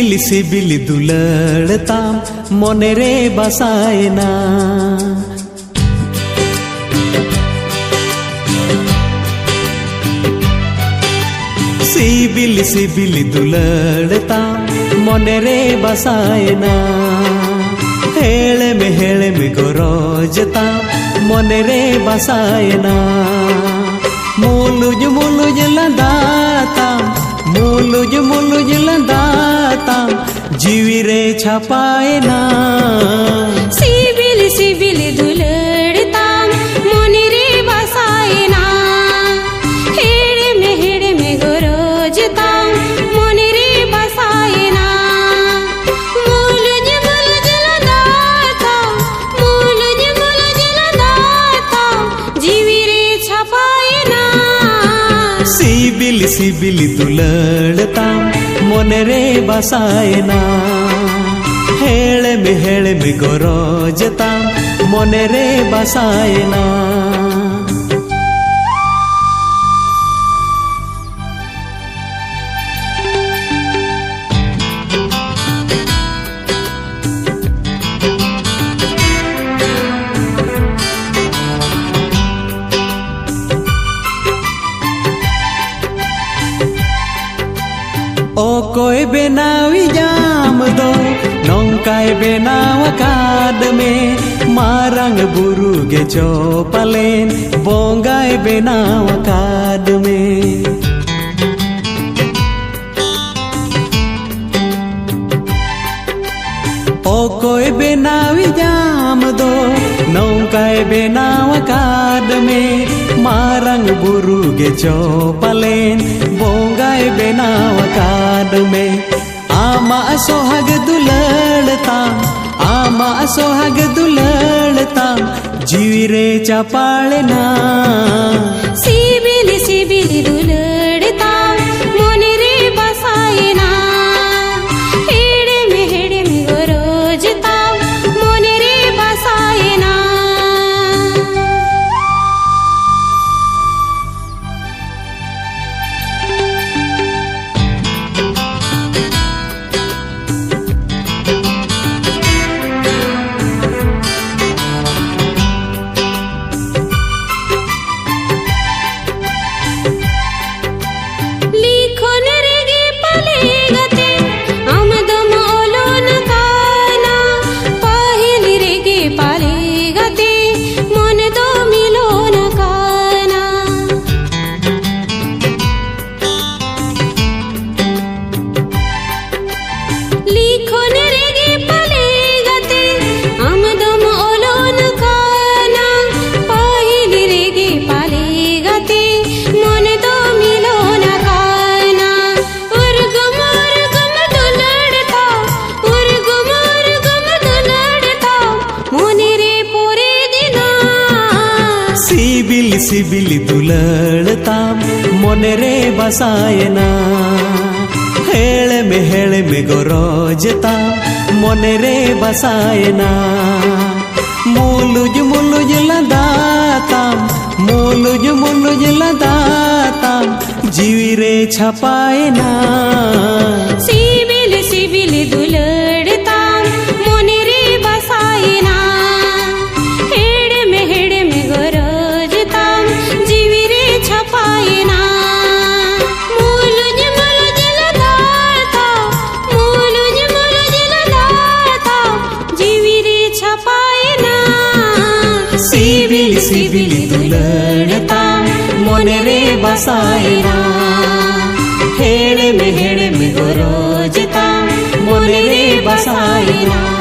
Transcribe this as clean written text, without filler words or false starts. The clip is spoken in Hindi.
सिबिली दुलड़ताम मोने रे बसायना सिबिली दुलड़ताम मोने रे बसायना हेले में गोरोजता मोने रे बसायना मुलुज लंदाता जीवी रे छपायना सिबिली दुलड़ता मोने रे बसायना हेड़े में गोरोजता मोने रे बसायना मुलुज लंदाता जीवी रे छपायना सिबिली दुलड़ता मोने रे बसायना हेले में गोरोजता मोने रे बसायना ओ कोई बेनावी जाम दो नौकाय बेनाव काद में मारंग बुरु गे चोपलेन बोंगाय बेनाव काद में ओ कोई बेनावी जाम दो नौकाय बेनाव काद में मारंग बुरु गे चोपलेन बोंगाय बेनाव काद में आमा सोहाग दुलड़ता जीवी रे चपाड़ना सिबिली दुलड़ता मोने रे बसायना हेड़े में गोरोजता मोने रे बसायना सिबिली दुलड़ता मोने रे बसायना हेले में गोरोजता मोने रे बसायना मुलुज लंदाता जीवी रे छपायना सिबिली दुलड़ता मोने रे बसायना हेड़े में गोरोजता जीवी रे छपायना मुलुज लंदाता जीवी रे छपायना सिबिली दुलड़ता मोने रे बसायना हेड़े में गोरोजता मोने रे बसायना।